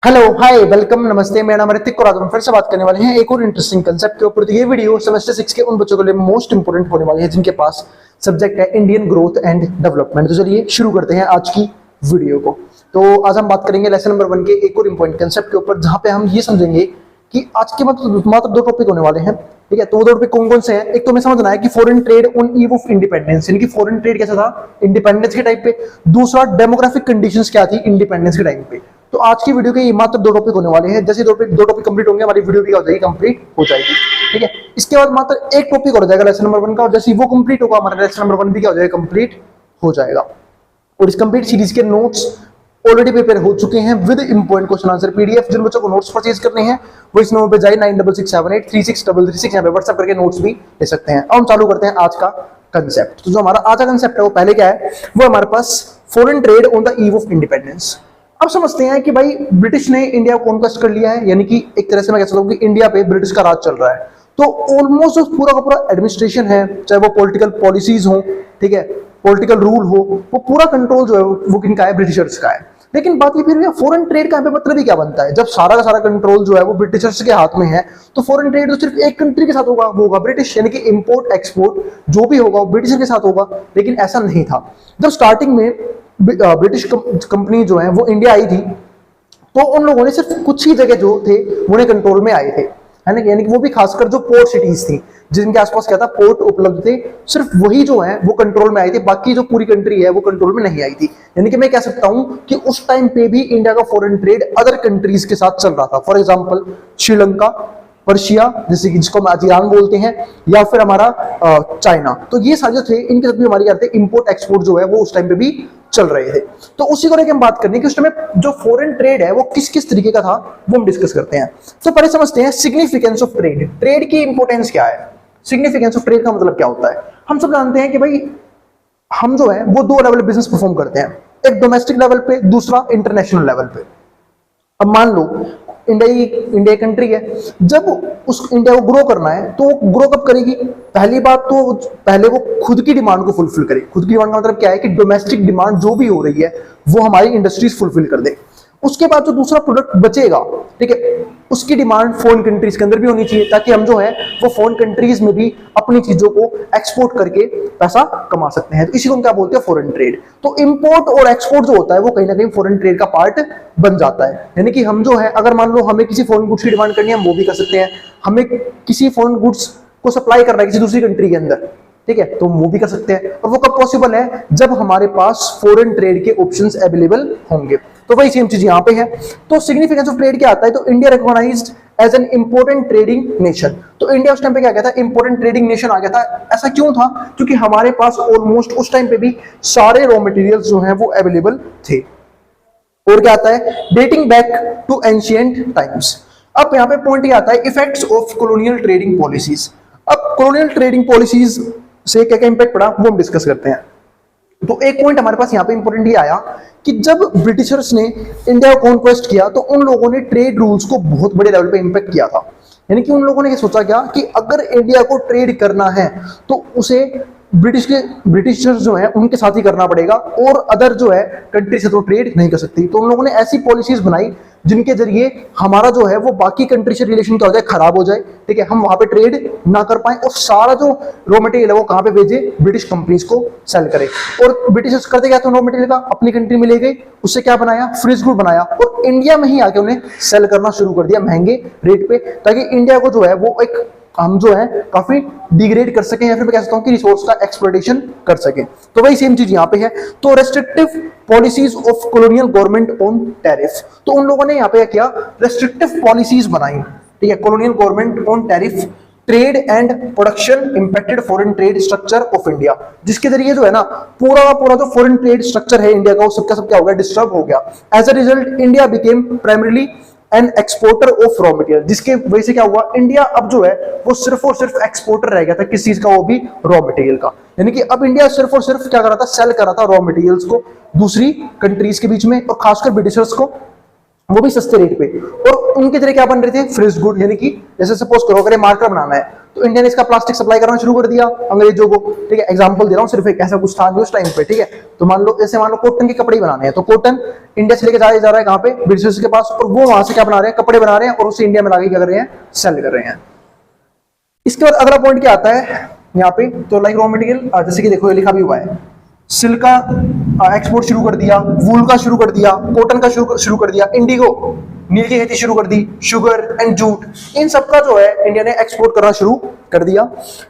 Hello hi welcome नमस्ते। मेरा नाम ऋतिक और आज हम फिर से बात करने वाले हैं एक और इंटरेस्टिंग कंसेप्ट के ऊपर। तो ये वीडियो सेमेस्टर 6 के उन बच्चों के लिए मोस्ट इंपोर्टेंट होने वाली है जिनके पास सब्जेक्ट है इंडियन ग्रोथ एंड डेवलपमेंट। तो चलिए शुरू करते हैं आज की वीडियो को। तो आज हम बात करेंगे लेसन नंबर 1 के एक और इंपॉर्टेंट कंसेप्ट के ऊपर, जहां पे हम ये समझेंगे कि आज के मात्र दो टॉपिक होने वाले हैं। ठीक है, तो वो दो टॉपिक कौन कौन से हैं? एक तो हमें समझना है कि foreign trade on ewe of independence, यानी कि फॉरेन ट्रेड कैसा था इंडिपेंडेंस के टाइम पे। दूसरा, डेमोग्राफिक कंडीशंस क्या थी इंडिपेंडेंस के टाइम पे। तो आज की वीडियो के ये मात्र दो टॉपिक होने वाले हैं। जैसे दो टॉपिक कंप्लीट होंगे हमारी वीडियो भी हो जाएगी, कंप्लीट हो जाएगी। ठीक है, इसके बाद मात्र एक टॉपिक और जाएगा लेसन नंबर 1 का, और जैसे वो कंप्लीट होगा हमारा लेसन नंबर 1 भी क्या हो जाएगा, कंप्लीट हो जाएगा। और इस कंप्लीट सीरीज के नोट्स ऑलरेडी प्रिपेयर हो चुके हैं with important question answer PDF. जिन बच्चों को नोट्स परचेज करने हैं वो इस नंबर पे जाए 9667836336, यहाँ पे व्हाट्सएप करके नोट्स भी ले सकते हैं। अब हम चालू करते हैं आज का कंसेप्ट। तो जो हमारा आज का कंसेप्ट है वो पहले क्या है, वो हमारे पास foreign trade on the eve of independence. अब समझते हैं कि भाई ब्रिटिश ने इंडिया को कॉन्क्वेस्ट कर लिया है, यानी कि एक तरह से मैं कह सकता हूं कि इंडिया पे ब्रिटिश का राज चल रहा है। तो ऑलमोस्ट पूरा का पूरा एडमिनिस्ट्रेशन है, चाहे वो पॉलिटिकल पॉलिसीज हो, ठीक है, पॉलिटिकल रूल हो, वो पूरा कंट्रोल जो है वो किनका है, ब्रिटिशर्स का है। लेकिन बात ये फिर भी फॉरेन ट्रेड का मतलब ही क्या बनता है? जब सारा का सारा कंट्रोल जो है वो ब्रिटिशर्स के हाथ में है, तो फॉरेन ट्रेड तो सिर्फ एक कंट्री के साथ होगा, वो होगा ब्रिटिश, यानी कि इंपोर्ट एक्सपोर्ट जो भी होगा वो ब्रिटिशर के साथ होगा। लेकिन ऐसा नहीं था। जब स्टार्टिंग में ब्रिटिश कंपनी जो है वो इंडिया आई थी, तो उन लोगों ने सिर्फ कुछ ही जगह जो थे वो उन्हें कंट्रोल में आए थे, है ना, यानी कि वो भी खासकर जो पोर्ट सिटीज थी जिनके आसपास क्या था, पोर्ट उपलब्ध थे, सिर्फ वही जो है वो कंट्रोल में आए थे। बाकी जो पूरी कंट्री है वो कंट्रोल में नहीं आई थी। यानी कि मैं कह सकता हूं कि उस टाइम पे भी इंडिया का फॉरेन ट्रेड अदर कंट्रीज के साथ चल रहा था। फॉर एग्जांपल श्रीलंका, पर्शिया, जैसे कि जिसको हम आज ईरान बोलते हैं, या फिर हमारा चाइना। तो ये सारे जो थे इनके साथ भी हमारी क्या थे, इंपोर्ट एक्सपोर्ट जो है वो उस टाइम पे भी चल रहे थे। तो उसी को लेकर हम बात करनी कि उस टाइम जो फॉरेन ट्रेड है वो किस किस तरीके का था वो हम डिस्कस करते हैं। तो पहले समझते हैं सिग्निफिकेंस ऑफ ट्रेड। ट्रेड की इंपोर्टेंस क्या है, सिग्निफिकेंस ऑफ ट्रेड का मतलब क्या होता है। हम सब जानते हैं कि भाई हम जो है वो दो लेवल बिजनेस परफॉर्म करते हैं, एक डोमेस्टिक लेवल पे, दूसरा इंटरनेशनल लेवल पे। अब मान लो इंडिया कंट्री है, जब उस इंडिया को ग्रो करना है तो वो ग्रो कब करेगी? पहली बात तो पहले वो खुद की डिमांड को फुलफिल करे। खुद की डिमांड का मतलब क्या है कि डोमेस्टिक डिमांड जो भी हो रही है वो हमारी इंडस्ट्रीज फुलफिल कर दे। उसके बाद जो दूसरा प्रोडक्ट बचेगा, ठीक है, उसकी डिमांड फॉरेन कंट्रीज के अंदर भी होनी चाहिए, ताकि हम जो है वो फॉरेन कंट्रीज में भी अपनी चीजों को एक्सपोर्ट करके पैसा कमा सकते हैं। तो इसी को हम क्या बोलते हैं, फॉरेन ट्रेड। तो इंपोर्ट और एक्सपोर्ट जो होता है वो कहीं ना कहीं फॉरेन ट्रेड का पार्ट बन जाता है। यानी कि हम जो है, अगर मान लो हमें किसी फॉरेन गुड्स की डिमांड करनी है, हम वो भी कर सकते हैं। हमें किसी फॉरेन गुड्स को सप्लाई करना है किसी दूसरी कंट्री के अंदर, ठीक है, तो वो भी कर सकते हैं। और वो कब पॉसिबल है? जब हमारे पास फॉरेन ट्रेड के ऑप्शंस अवेलेबल होंगे। तो वही सेम चीज यहां पे है। तो सिग्निफिकेंस ऑफ ट्रेड क्या आता है? तो India recognised as an important trading nation. तो इंडिया उस टाइम पे क्या कहता है, इंपोर्टेंट ट्रेडिंग नेशन आ गया था। ऐसा क्यों था? क्योंकि हमारे पास ऑलमोस्ट उस टाइम पे भी सारे रॉ मटेरियल्स जो हैं वो अवेलेबल थे। और क्या आता है, dating back to ancient times. अब यहाँ पे पॉइंट ये आता है, effects of colonial trading policies. अब कॉलोनियल ट्रेडिंग पॉलिसीज से क्या क्या इंपैक्ट पड़ा वो हम डिस्कस करते हैं। तो एक पॉइंट हमारे पास यहाँ पे इंपॉर्टेंट ये आया कि जब ब्रिटिशर्स ने इंडिया को कॉन्क्वेस्ट किया तो उन लोगों ने ट्रेड रूल्स को बहुत बड़े लेवल पे इंपैक्ट किया था। यानी कि उन लोगों ने ये सोचा क्या कि अगर इंडिया को ट्रेड करना है तो उसे ब्रिटिशर्स जो है उनके साथ ही करना पड़ेगा, और अदर जो है कंट्री से तो ट्रेड नहीं कर सकती। तो उन लोगों ने ऐसी पॉलिसीज बनाई जिनके जरिए हमारा जो है वो बाकी कंट्री से रिलेशन क्या हो जाए, खराब हो जाए, ठीक है, हम वहां पे ट्रेड ना कर पाए, और सारा जो रॉ मटेरियल है वो कहां पे भेजे, ब्रिटिश कंपनीज को सेल करे। और ब्रिटिशर्स करते क्या थे, रॉ मटेरियल का अपनी कंट्री में ले गए, उससे क्या बनाया, फ्रिज गुड बनाया, और इंडिया में ही आके उन्हें सेल करना शुरू कर दिया महंगे रेट पे, ताकि इंडिया को जो है वो एक हम जो है काफी डिग्रेड कर सकें, या फिर मैं कह सकता हूं कि रिसोर्स का एक्सप्लॉयटेशन कर सकें। तो वही सेम चीज यहां पे है। तो restrictive policies of colonial government on tariff. तो उन लोगों ने यहां पे क्या, रेस्ट्रिक्टिव पॉलिसीज बनाई, ठीक है, colonial government on tariff, trade and production impacted foreign trade structure of India, जिसके जरिए जो है ना पूरा जो फॉरेन ट्रेड स्ट्रक्चर है इंडिया का वो सबका सब क्या हो गया, डिस्टर्ब हो गया। As a result India became primarily an exporter of raw material, जिसके वजह से क्या हुआ, इंडिया अब जो है वो सिर्फ और सिर्फ एक्सपोर्टर रह गया था। किस चीज का? वो भी रॉ मटेरियल का। यानी कि अब इंडिया सिर्फ और सिर्फ क्या कर रहा था, सेल कर रहा था रॉ मटेरियल्स को दूसरी कंट्रीज के बीच में, और खासकर ब्रिटिशर्स को। वो भी सस्ते रेट पे। और उनके जरिए क्या बन रहे थे, फ्रेश गुड, यानी कि जैसे सपोज करो अगर मार्कर बनाना है तो इंडिया ने इसका प्लास्टिक सप्लाई करना शुरू कर दिया अंग्रेजों को, ठीक है। एग्जांपल दे रहा हूँ, सिर्फ एक ऐसा कुछ था उस टाइम पे, ठीक है। तो मान लो जैसे मान लो कॉटन के कपड़े बनाने हैं, तो कॉटन इंडिया से लेके जाया जा रहा है कहाँ पे, ब्रिटिशर्स के पास, और वो वहां से क्या बना रहे हैं, कपड़े बना रहे हैं और उसे इंडिया में लाके क्या कर रहे हैं, सेल कर रहे हैं। इसके बाद अगला पॉइंट क्या आता है यहाँ पे, तो लाइक रॉ मटेरियल, जैसे कि देखो ये लिखा भी हुआ है, सिल्क का एक्सपोर्ट शुरू कर दिया, वूल का शुरू कर दिया, कॉटन का शुरू कर दिया, इंडिगो नील की खेती शुरू कर दी, शुगर एंड जूट, इन सब का जो है इंडिया ने एक्सपोर्ट करना शुरू कर दिया।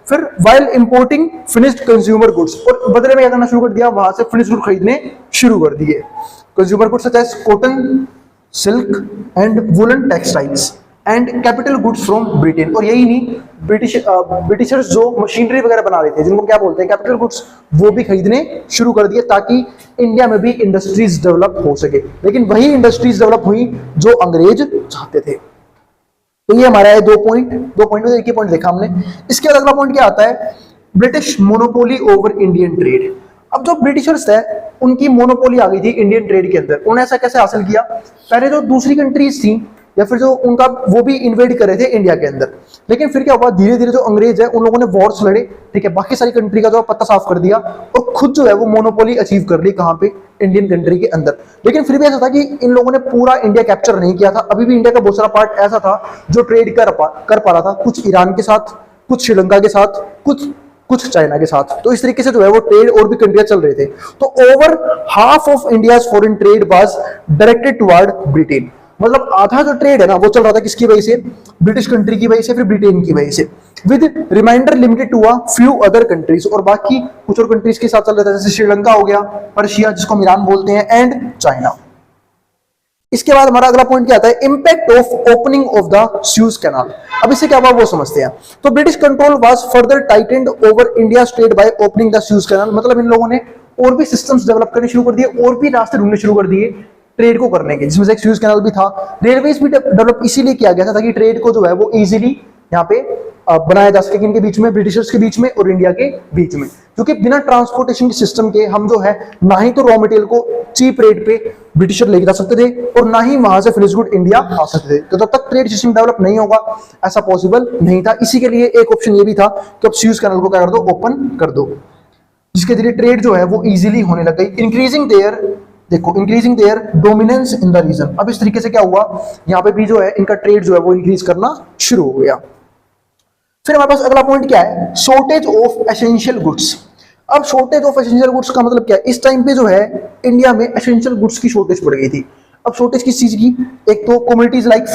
फिर while importing finished consumer goods, और बदले में क्या करना शुरू कर दिया, वहां से फिनिश्ड गुड खरीदने शुरू कर दिए। Consumer goods such as cotton, silk and woollen textiles and capital goods from Britain. और यही नहीं, ब्रिटिशर्स जो मशीनरी वगैरह बना रहे थे, जिनको क्या बोलते हैं कैपिटल गुड्स, वो भी खरीदने शुरू कर दिए ताकि इंडिया में भी इंडस्ट्रीज डेवलप हो सके। लेकिन वही इंडस्ट्रीज डेवलप हुई जो अंग्रेज चाहते थे। तो ये हमारा है दो पॉइंट में एक ही पॉइंट देखा हमने। इसके बाद अगला पॉइंट क्या आता है, British monopoly over Indian trade. अब जो ब्रिटिशर्स थे उनकी मोनोपोली आ गई थी इंडियन ट्रेड के अंदर। उन्होंने ऐसा कैसे हासिल किया, पहले जो दूसरी कंट्रीज थी या फिर जो उनका, वो भी इन्वेड कर रहे थे इंडिया के अंदर, लेकिन फिर क्या हुआ, धीरे धीरे जो अंग्रेज है उन लोगों ने वॉर्स लड़े, ठीक है, बाकी सारी कंट्री का जो पत्ता साफ कर दिया और खुद जो है वो मोनोपोली अचीव कर ली कहां पे, इंडियन कंट्री के अंदर। लेकिन फिर भी ऐसा था कि इन लोगों ने पूरा इंडिया कैप्चर नहीं किया था, अभी भी इंडिया का बहुत सारा पार्ट ऐसा था जो ट्रेड कर पा रहा था, कुछ ईरान के साथ, कुछ श्रीलंका के साथ, कुछ चाइना के साथ। तो इस तरीके से जो है वो ट्रेड और भी कंट्रियां चल रहे थे। तो over half of India's foreign trade was directed toward Britain, मतलब आधा जो ट्रेड है ना वो चल रहा था किसकी वजह से, ब्रिटिश कंट्री की वजह से, फिर ब्रिटेन की वजह से, with remainder limited to a few other countries, और बाकी कुछ और कंट्रीज के साथ चल रहा था, जैसे श्रीलंका हो गया, पर्शिया जिसको हम ईरान बोलते हैं, एंड चाइना। इसके बाद हमारा अगला पॉइंट क्या आता है, impact of opening of the Suez canal. अब इससे क्या हुआ वो समझते हैं। तो British control was further tightened over India trade by opening the Suez canal, मतलब इन लोगों ने और भी सिस्टम्स डेवलप करने शुरू कर दिए, और भी रास्ते ढूंढने शुरू कर दिए ट्रेड को करने के, जिसमें से एक सुएज कैनाल भी था। रेलवेज भी डेवलप इसीलिए किया गया था ताकि ट्रेड को जो है वो इजीली यहाँ पे बनाया जा सके, इनके बीच में, ब्रिटिशर्स के बीच में और इंडिया के बीच में। क्योंकि बिना ट्रांसपोर्टेशन सिस्टम के हम जो है ना ही तो रॉ मटेरियल को चीप रेट पे ब्रिटिशर लेके जा सकते थे और ना ही वहां से फिनिश गुड इंडिया आ सकते थे। तो तब तक ट्रेड सिस्टम डेवलप नहीं होगा, ऐसा पॉसिबल नहीं था। इसी के लिए एक ऑप्शन ये भी था कि अब सुएज कैनाल को क्या कर दो, ओपन कर दो, जिसके जरिए ट्रेड जो है वो इजीली होने लग गई। Increasing their dominance in the region. अब इस तरीके से क्या हुआ, यहाँ पे भी जो है इनका ट्रेड जो है वो इंक्रीज करना शुरू हो गया। फिर हमारे पास अगला पॉइंट क्या है, शॉर्टेज ऑफ एसेंशियल गुड्स। अब शॉर्टेज ऑफ एसेंशियल गुड्स का मतलब क्या है, इस टाइम पे जो है इंडिया में एसेंशियल गुड्स की शॉर्टेज पड़ गई थी। अब शॉर्टेज किस चीज की, एक तो कमोडिटीज लाइक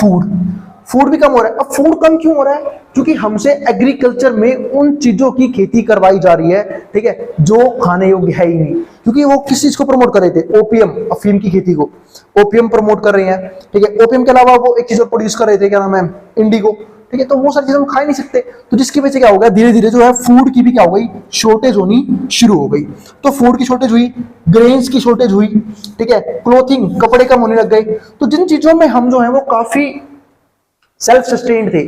फूड भी कम हो रहा है। अब फूड कम क्यों हो रहा है, क्योंकि हमसे एग्रीकल्चर में उन चीजों की खेती करवाई जा रही है, ठीक है, जो खाने योग्य है ही नहीं। क्योंकि वो किस चीज को प्रमोट कर रहे थे, ओपियम, अफीम की खेती को ओपियम प्रमोट कर रहे हैं, ठीक है। ओपियम के अलावा वो एक चीज और प्रोड्यूस कर रहे थे, क्या नाम है, इंडिगो, ठीक है। तो वो सारी चीजें हम खा ही नहीं सकते, तो जिसकी वजह से क्या हो गया, धीरे धीरे जो है फूड की भी क्या हो गई, शॉर्टेज होनी शुरू हो गई। तो फूड की शॉर्टेज हुई, ग्रेन्स की शॉर्टेज हुई, ठीक है, क्लोथिंग, कपड़े कम होने लग गए। तो जिन चीजों में हम जो है वो काफी सेल्फ सस्टेन्ड थे,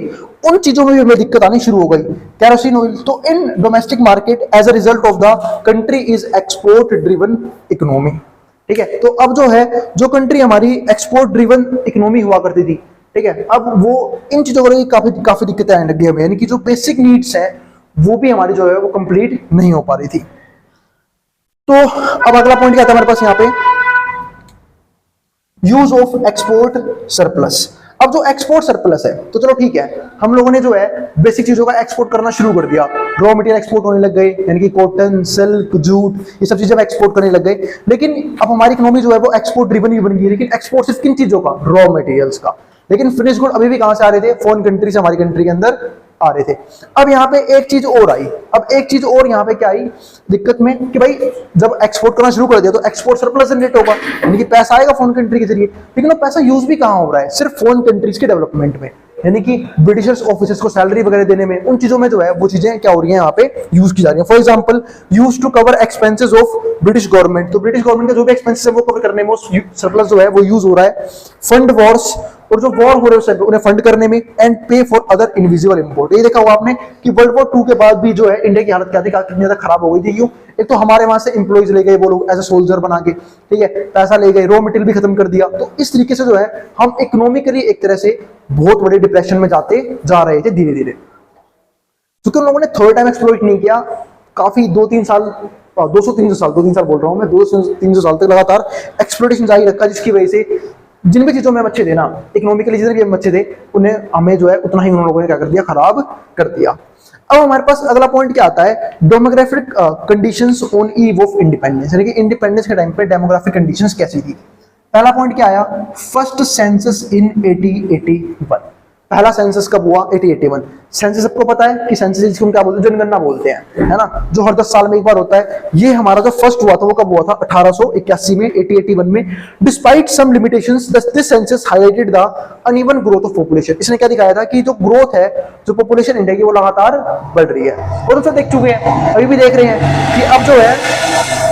उन चीजों में भी हमें दिक्कत आनी शुरू हो गई। केरोसिन ऑयल, तो in domestic market as a result of the country is export driven economy, ठीक है। तो अब जो है, जो कंट्री हमारी एक्सपोर्ट ड्रिवन इकोनॉमी हुआ करती थी, ठीक है, अब वो इन चीजों को काफी दिक्कतें आने लग गई हमें, यानी कि जो बेसिक नीड्स है वो भी हमारी जो है वो कंप्लीट नहीं हो पा रही थी। तो अब अगला पॉइंट क्या था हमारे पास यहाँ पे, यूज ऑफ एक्सपोर्ट सरप्लस। अब जो एक्सपोर्ट सरप्लस है, तो चलो ठीक है, हम लोगों ने जो है बेसिक चीजों का एक्सपोर्ट करना शुरू कर दिया, रॉ मटेरियल एक्सपोर्ट होने लग गए, यानी कि कॉटन, सिल्क, जूट, ये सब चीजें एक्सपोर्ट करने लग गए। लेकिन अब हमारी इकोनॉमी जो है वो एक्सपोर्ट ड्रिवन ही बन गई, लेकिन एक्सपोर्ट सिर्फ किन चीजों का, रॉ मटेरियल्स का। लेकिन फिनिश गुड अभी भी कहां से आ रहे थे, फॉरेन कंट्री से हमारी कंट्री के अंदर आ रहे थे। अब यहाँ पे एक चीज और आई, अब एक चीज और यहाँ पे क्या आई दिक्कत में, कि भाई जब एक्सपोर्ट करना शुरू कर दिया तो एक्सपोर्ट सरप्लस जनरेट होगा, यानी कि पैसा आएगा फॉरेन कंट्री के जरिए। लेकिन वो पैसा यूज भी कहाँ हो रहा है, सिर्फ फॉरेन कंट्रीज के डेवलपमेंट में, यानी कि ब्रिटिशर्स ऑफिसर्स को सैलरी वगैरह देने में, उन चीजों में जो है वो चीजें क्या हो रही है यहाँ पे यूज की जा रही है। For example, use to cover expenses of British government, तो ब्रिटिश गवर्नमेंट का जो भी एक्सपेंसेस है वो कवर करने में सरप्लस जो है वो यूज हो रहा है। फंड वॉर्स और जो वॉर हो रहे हैं उन्हें फंड करने में, एंड पे फॉर अदर इनविजिबल इंपोर्ट। ये देखा हुआ आपने कि वर्ल्ड वॉर 2 के बाद भी जो है इंडिया की हालत क्या थी, कितनी ज्यादा खराब हो गई थी। क्यों? एक तो हमारे वहां से एम्प्लॉइज ले गए वो लोग एज ए सोल्जर बना के, ठीक है, पैसा ले गए, रॉ मटेरियल भी खत्म कर दिया। तो इस तरीके से जो है हम इकोनॉमिकली एक तरह से बहुत बड़े डिप्रेशन में जाते जा रहे थे धीरे धीरे, क्योंकि उन लोगों ने थर्ड टाइम एक्सप्लॉइट नहीं किया। काफी 2-3 साल 200-300 साल 2-3 साल बोल रहा हूं मैं, 200-300 साल तक लगातार एक्सप्लोरेशन जारी रखा, जिसकी वजह से जिन भी चीजों में हम अच्छे थे ना, इकोनॉमिकली जितने भी हम अच्छे थे, उन्हें हमें जो है उतना ही उन लोगों ने क्या कर दिया, खराब कर दिया। अब हमारे पास अगला पॉइंट क्या आता है, demographic conditions on ewe of independence, यानी कि इंडिपेंडेंस के टाइम पे डेमोग्राफिक कंडीशंस कैसी थी। पहला पॉइंट क्या आया, फर्स्ट सेंसस इन 1881। पहला सेंसस कब हुआ, 1881। सेंसस सबको पता है कि सेंसस जिसको क्या बोलते हैं, जनगणना बोलते हैं, है ना, जो हर 10 साल में एक बार होता है। ये हमारा जो फर्स्ट हुआ था वो कब हुआ था, 1881 में, 1881 में। Despite some limitations this census highlighted the uneven growth of population. इसने क्या दिखाया था कि जो ग्रोथ है, जो पॉपुलेशन इंडिया की, वो लगातार बढ़ रही है। और उसको देख चुके हैं, अभी भी देख रहे हैं कि अब जो है,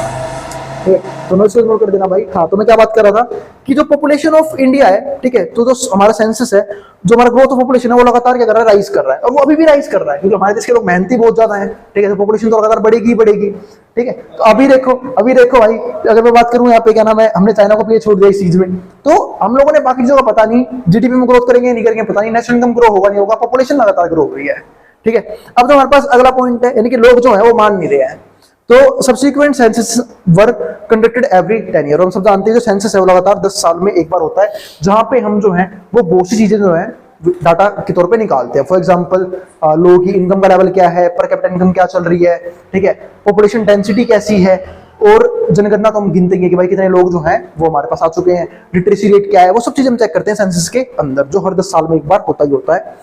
तो मैं इसको इग्नोर कर देना भाई। हाँ, तो मैं क्या बात कर रहा था कि जो पॉपुलेशन ऑफ इंडिया है, ठीक है, तो जो हमारा सेंसस है, जो हमारा ग्रोथ ऑफ पॉपुलेशन है, वो लगातार क्या कर रहा है, राइज कर रहा है। और वो अभी भी राइज कर रहा है, क्योंकि हमारे देश के लोग मेहनती बहुत ज्यादा है, ठीक है, तो पॉपुलेशन तो लगातार बढ़ेगी बढ़ेगी, ठीक है। तो अभी देखो भाई, अगर मैं बात करूं यहाँ पे, क्या नाम है, हमने चाइना को पीछे छोड़ दिया इस चीज में। तो हम लोगों ने बाकी चीजों का पता नहीं, जीडीपी में ग्रोथ करेंगे नहीं करेंगे पता नहीं, नेशनल इनकम ग्रो होगा नहीं होगा, पॉपुलेशन लगातार ग्रो हो रही है, ठीक है। अब तो हमारे पास अगला पॉइंट है, यानी कि लोग जो है वो मान नहीं रहे हैं। तो सब्सिक्वेंट सेंसस वर कंडक्टेड एवरी 10 ईयर। हम सब जानते हैं जो सेंसस है वो लगातार 10 साल में एक बार होता है, जहां पे हम जो है वो बहुत सी चीजें जो है डाटा के तौर पे निकालते हैं। फॉर एग्जांपल, लोगों की इनकम का लेवल क्या है, पर कैपिटा इनकम क्या चल रही है, ठीक है, पॉपुलेशन डेंसिटी कैसी है, और जनगणना तो हम गिनते हैं कि भाई कितने लोग जो हैं वो हमारे पास आ चुके हैं, लिटरेसी रेट क्या है, वो सब चीजें हम चेक करते हैं सेंसस के अंदर, जो हर 10 साल में एक बार होता ही होता है।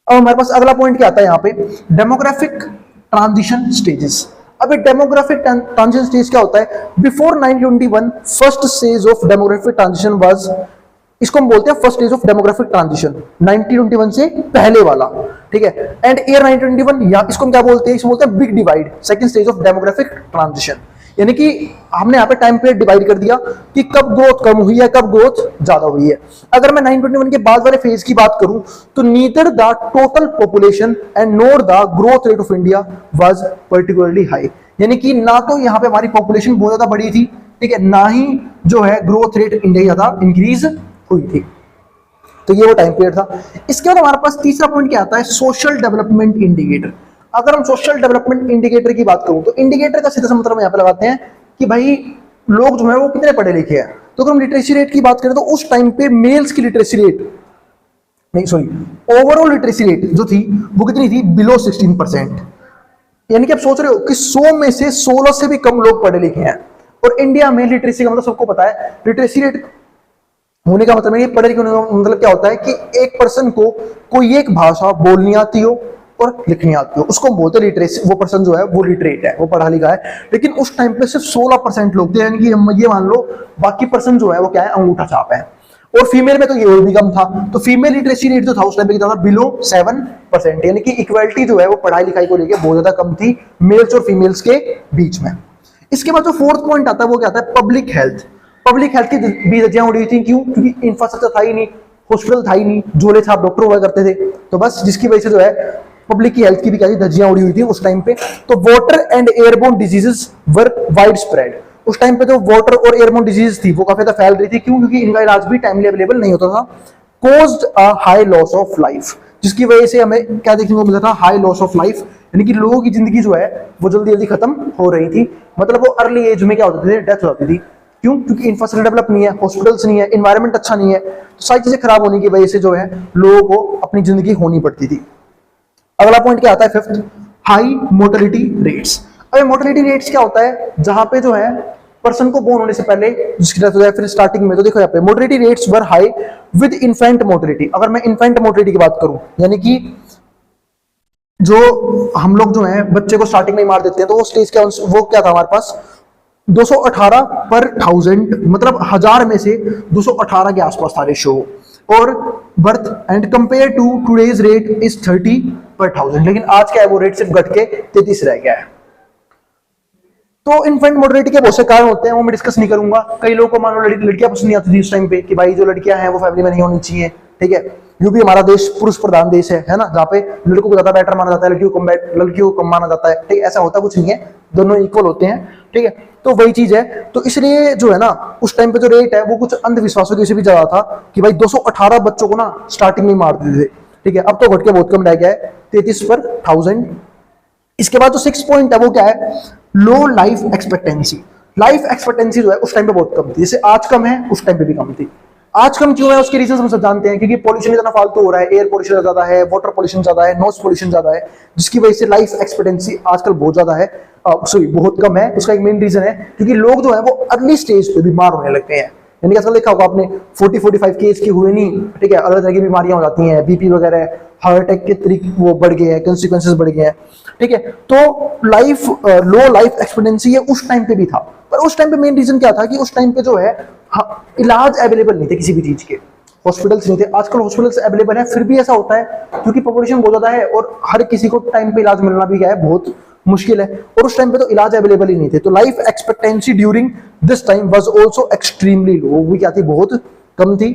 अब हमारे पास अगला पॉइंट क्या आता है यहाँ पे, डेमोग्राफिक ट्रांजिशन स्टेजेस। अब डेमोग्राफिक ट्रांजिशन स्टेज क्या होता है, before 1921 first stage of demographic transition was, इसको हम बोलते हैं first stage of demographic transition, 1921 से पहले वाला, ठीक है। एंड ईयर 1921, या इसको हम क्या बोलते हैं, इसको बोलते हैं big divide, second stage of demographic transition. यानी कि हमने यहाँ पे टाइम पीरियड डिवाइड कर दिया कि कब ग्रोथ कम हुई है, कब ग्रोथ ज्यादा हुई है। अगर मैं 921 के बाद वाले फेज की बात करूं तो neither the total population and NOR the growth rate of India was particularly high. यानी कि ना तो यहाँ पे हमारी पॉपुलेशन बहुत ज्यादा बढ़ी थी, ठीक है, ना ही जो है ग्रोथ रेट इंडिया ज्यादा इंक्रीज हुई थी। तो ये वो टाइम पीरियड था। इसके बाद हमारे पास तीसरा पॉइंट क्या आता है, सोशल डेवलपमेंट इंडिकेटर। अगर हम सोशल डेवलपमेंट इंडिकेटर की बात करूं तो इंडिकेटर का सीधा सा मतलब यहाँ पे लगाते हैं कि भाई लोग जो है वो कितने पढ़े लिखे हैं। तो अगर हम लिटरेसी रेट की बात करें तो उस टाइम पे मेल्स की लिटरेसी रेट, नहीं सॉरी, ओवरऑल लिटरेसी रेट जो थी वो कितनी थी, बिलो 16%। यानी कि आप सोच रहे हो कि 100 में से 16 से भी कम लोग पढ़े लिखे हैं। और इंडिया में लिटरेसी का मतलब सबको पता है, लिटरेसी रेट होने का मतलब, ये पढ़े लिखे होने का मतलब क्या होता है कि एक पर्सन को कोई एक भाषा बोलनी आती हो और लिखनी आती हो, उसको हम बोलते हैं लिटरेसी। वो पर्सन जो है वो लिटरेट है, वो पढ़ा लिखा है। लेकिन उस टाइम पे सिर्फ 16% लोग थे, यानी कि हम ये मान लो बाकी पर्सन जो है वो क्या है, अंगूठा छाप है। और फीमेल में तो ये और भी कम था। तो फीमेल लिटरेसी रेट जो था उस टाइम पे कितना था, बिलो 7%। यानी कि इक्वालिटी जो है वो पढ़ाई लिखाई को लेकर बहुत ज्यादा कम थी मेल्स और फीमेल्स के बीच में। इसके बाद जो फोर्थ पॉइंट आता है वो क्या आता है, पब्लिक हेल्थ। पब्लिक हेल्थ की भी धज्जियां उड़ी थी, क्यों, क्योंकि इंफ्रास्ट्रक्चर था ही नहीं, हॉस्पिटल था ही नहीं, झोले छाप डॉक्टर हुआ करते थे। तो बस जिसकी वजह से जो है पब्लिक की हेल्थ की भी क्या धज्जियां उड़ी हुई थी उस टाइम पे। तो water and airborne diseases were wide spread. उस टाइम पे जो वाटर और एयरबोर्न डिजीज थी वो काफी ज्यादा फैल रही थी, क्यों, क्योंकि इनका इलाज भी टाइमली अवेलेबल नहीं होता था। Caused a high loss of life, जिसकी वजह से हमें क्या देखने को मिला था, हाई लॉस ऑफ लाइफ, यानी कि लोगों की जिंदगी जो है वो जल्दी जल्दी खत्म हो रही थी। मतलब वो अर्ली एज में क्या होती थी, डेथ हो जाती थी। क्यों, क्योंकि इंफ्रास्ट्रक्चर डेवलप नहीं है, हॉस्पिटल्स नहीं है, एनवायरनमेंट अच्छा नहीं है, तो सारी चीजें खराब होने की वजह से जो है लोगों को अपनी जिंदगी खोनी पड़ती थी। अगला पॉइंट क्या आता है, फिफ्थ, हाई मोर्टेलिटी रेट्स। अब मोर्टेलिटी रेट्स क्या होता है, जहां पे जो है पर्सन को बोर्न होने से पहले जिसकी डेथ हो जाए, फिर स्टार्टिंग में, तो देखो यहाँ पे mortality rates were high with infant mortality. अगर मैं इन्फेंट मोर्टेलिटी की बात करूं, यानी कि जो हम लोग जो है बच्चे को स्टार्टिंग में ही मार देते हैं, तो वो स्टेज क्या, वो क्या था हमारे पास, 218 पर 1000, मतलब 1000 में से 218 के आसपास था रेशियो। और birth and compare to today's rate is 30 per 1000, लेकिन आज क्या है वो रेट सिर्फ घट के 33 रह गया है। तो इन्फेंट मोर्टेलिटी के बहुत से कारण होते हैं, वो मैं डिस्कस नहीं करूंगा। कई लोगों को मान लो लड़कियां पसंद नहीं आती थी उस टाइम पे कि भाई जो लड़कियां हैं वो फैमिली में नहीं होनी चाहिए, ठीक है। यूपी हमारा देश पुरुष प्रधान देश है ना, जहाँ पे लड़कों को ज्यादा बेटर माना जाता है, लड़कियों को कम माना जाता है, ठीक है। ऐसा होता कुछ नहीं है, दोनों इक्वल होते हैं, ठीक है। तो वही चीज है, तो इसलिए जो है ना उस टाइम पे जो रेट है वो कुछ अंधविश्वासों की वजह से भी ज्यादा था कि भाई 218 बच्चों को ना स्टार्टिंग में मार देते थे, ठीक है। अब तो घट के बहुत कम रह गया है, 33 पर 1000। इसके बाद जो 6 पॉइंट है वो क्या है, लो लाइफ एक्सपेक्टेंसी। लाइफ एक्सपेक्टेंसी जो है उस टाइम पे बहुत कम थी, जैसे आज कम है उस टाइम पे भी कम थी। आज कम क्यों है उसके रीजन हम सब जानते हैं, क्योंकि पॉल्यूशन इतना फालतू हो रहा है, एयर पॉल्यूशन ज्यादा है, वाटर पॉल्यूशन ज्यादा है, नॉइज पॉल्यूशन ज्यादा है, जिसकी वजह से लाइफ एक्सपेक्टेंसी आजकल बहुत ज्यादा है, सॉरी बहुत कम है। उसका एक मेन रीजन है क्योंकि लोग जो है वो अर्ली स्टेज पे बीमार होने लगते हैं। यानी आजकल देखा होगा आपने 40-45 के एज के हुए नहीं, ठीक है, अलग तरह की बीमारियां हो जाती हैं, बीपी वगैरह, हार्ट अटैक के तरीके वो बढ़ गए हैं, कॉन्सिक्वेंसेस बढ़ गए हैं, ठीक है। तो लाइफ लो लाइफ एक्सपेक्टेंसी है उस टाइम पे भी था, पर उस टाइम पे मेन रीजन क्या था कि उस टाइम पे जो है इलाज अवेलेबल नहीं थे किसी भी चीज के, हॉस्पिटल्स नहीं थे। आजकल हॉस्पिटल्स अवेलेबल है, फिर भी ऐसा होता है क्योंकि पॉपुलेशन बहुत ज्यादा है और हर किसी को टाइम पे इलाज मिलना भी क्या है बहुत मुश्किल है, और उस टाइम पे तो इलाज अवेलेबल ही नहीं थे। तो life expectancy during this time was also extremely low, वो क्या थी, बहुत कम थी,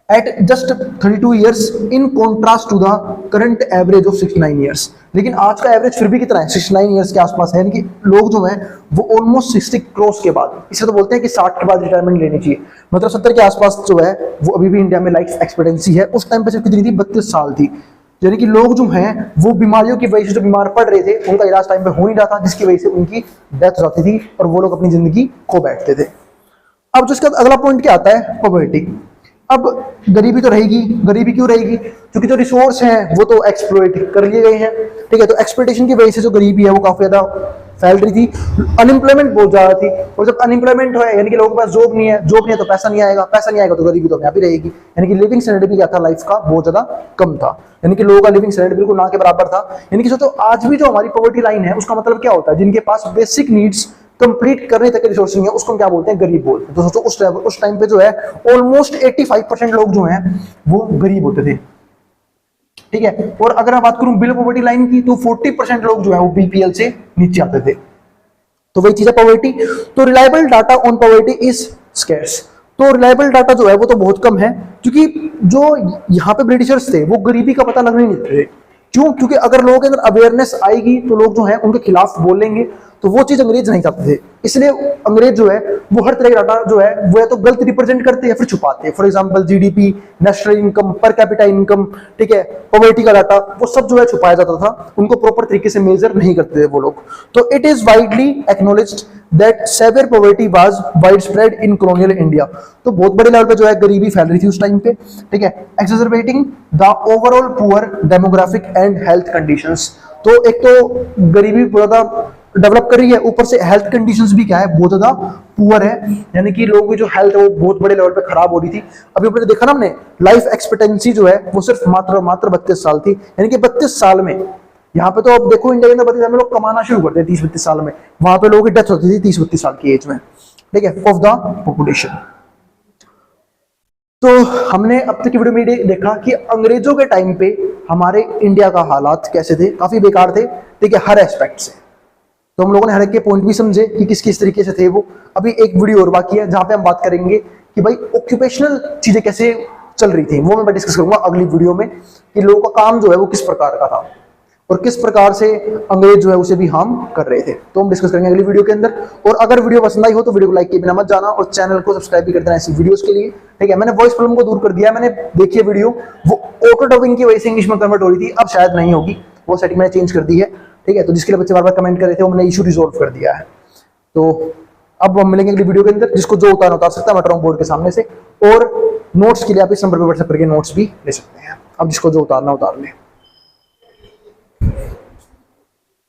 at just 32 years in contrast to the current average of 69 years। लेकिन आज का एवरेज फिर भी कितना है, 69 years के आसपास है, यानी कि लोग जो है वो ऑलमोस्ट 60 क्रॉस के बाद, इसे तो बोलते हैं कि 60 के बाद रिटायरमेंट लेनी चाहिए, मतलब 70 के आसपास जो है वो अभी भी इंडिया में लाइफ एक्सपेक्टेंसी है। उस टाइम पे सिर्फ कितनी थी, 32 साल थी। यानी कि लोग जो हैं वो बीमारियों की वजह से जो बीमार पड़ रहे थे उनका इलाज टाइम पे हो नहीं रहा था, जिसकी वजह से उनकी डेथ हो जाती थी और वो लोग अपनी जिंदगी खो बैठते थे। अब जिसका अगला पॉइंट क्या आता है, पॉवर्टी। अब गरीबी तो रहेगी, गरीबी क्यों रहेगी, क्योंकि जो रिसोर्स हैं वो तो एक्सप्लॉइट कर लिए गए हैं, ठीक है। तो एक्सप्लॉइटेशन की वजह से जो गरीबी है वो काफी ज्यादा फैल रही थी, अनएम्प्लॉयमेंट बहुत ज्यादा थी, और जब अनएम्प्लॉयमेंट है यानी कि लोगों के पास जॉब नहीं है, जॉब नहीं है तो पैसा नहीं आएगा, पैसा नहीं आएगा तो गरीबी तो यहाँ भी रहेगी। यानी कि लिविंग स्टैंडर्ड भी क्या था, लाइफ का बहुत ज्यादा कम था, यानी कि लोगों का लिविंग स्टैंडर्ड बिल्कुल ना के बराबर था। यानी कि सोचो आज भी जो हमारी पॉवर्टी लाइन है उसका मतलब क्या होता है, जिनके पास बेसिक नीड्स कंप्लीट करने तक के रिसोर्स नहीं है उसको हम क्या बोलते हैं, गरीब बोलते हैं। तो सोचो उस टाइम पे जो है ऑलमोस्ट 85% लोग जो हैं वो गरीब होते थे, ठीक है। और अगर मैं बात करूं बिलो पॉवर्टी लाइन की तो 40% लोग जो है वो बीपीएल से नीचे आते थे। तो वही चीज है पॉवर्टी। तो reliable data on poverty is scarce. तो रिलायबल डाटा जो है वो तो बहुत कम है, क्योंकि जो यहाँ पे ब्रिटिशर्स थे वो गरीबी का पता लगने नहीं देते थे। क्यों, क्योंकि अगर लोगों के अंदर अवेयरनेस आएगी तो लोग जो है उनके खिलाफ बोलेंगे, तो वो चीज अंग्रेज नहीं चाहते थे। इसलिए अंग्रेज जो है वो हर तरह का डाटा जो है वो या तो गलत रिप्रेजेंट करते हैं या फिर छुपाते हैं। For example GDP, national income, per capita income, ठीक है, पॉवर्टी का डाटा, वो सब जो है छुपाया जाता था, उनको प्रॉपर तरीके से मेजर नहीं करते थे वो लोग। तो it is widely acknowledged that severe poverty was widespread in colonial India. तो बहुत बड़े लेवल पे जो है गरीबी फैल रही थी उस टाइम पे, ठीक है, exacerbating the overall poor demographic and health conditions. तो एक तो गरीबी बहुत ज्यादा डेवलप कर रही है, ऊपर से हेल्थ कंडीशंस भी क्या है, बहुत ज्यादा पुअर है, यानी कि लोगों की जो हेल्थ है वो बहुत बड़े लेवल पे खराब हो रही थी। अभी ऊपर देखा ना हमने, लाइफ एक्सपेक्टेंसी जो है वो सिर्फ मात्र 32 साल थी, यानी कि 32 साल में, यहाँ पे तो अब देखो इंडिया के अंदर 32 साल में लोग कमाना शुरू करते हैं, 30-32 साल में, वहां पे लोगों की डेथ होती थी 30-32 साल की एज में, ठीक है, ऑफ द पॉपुलेशन। तो हमने अब तक की वीडियो में देखा कि अंग्रेजों के टाइम पे हमारे इंडिया का हालात कैसे थे, काफी बेकार थे, ठीक है, हर एस्पेक्ट से। तो हम लोगों ने हर एक के पॉइंट भी समझे कि किस किस तरीके से थे वो। अभी एक वीडियो और बाकी है जहां पे हम बात करेंगे कि भाई ऑक्यूपेशनल चीजें कैसे चल रही थी, वो मैं डिस्कस करूंगा अगली वीडियो में, कि लोगों का काम जो है वो किस प्रकार का था और किस प्रकार से अंग्रेज जो है उसे भी हार्म कर रहे थे। तो हम डिस्कस करेंगे अगली वीडियो के अंदर। और अगर वीडियो पसंद आई हो तो वीडियो को लाइक किए बिना मत जाना और चैनल को सब्सक्राइब भी कर देना ऐसी वीडियोस के लिए, ठीक है। मैंने वॉइस प्रॉब्लम को दूर कर दिया है, मैंने देखी है वीडियो, वो ऑटो डबिंग की वजह से इंग्लिश में कन्वर्ट हो रही थी, अब शायद नहीं होगी, वो सेटिंग मैंने चेंज कर दी है, ठीक है। तो जिसके लिए बच्चे बार बार कमेंट कर रहे थे वो मैंने इशू रिजॉल्व कर दिया है। तो अब हम मिलेंगे अगली वीडियो के अंदर, जिसको जो उतार सकता है मैं बोर्ड के सामने से, और नोट्स के लिए आप इस नंबर पर व्हाट्सएप करके नोट्स भी ले सकते हैं, अब जिसको जो उतारना उतार ले।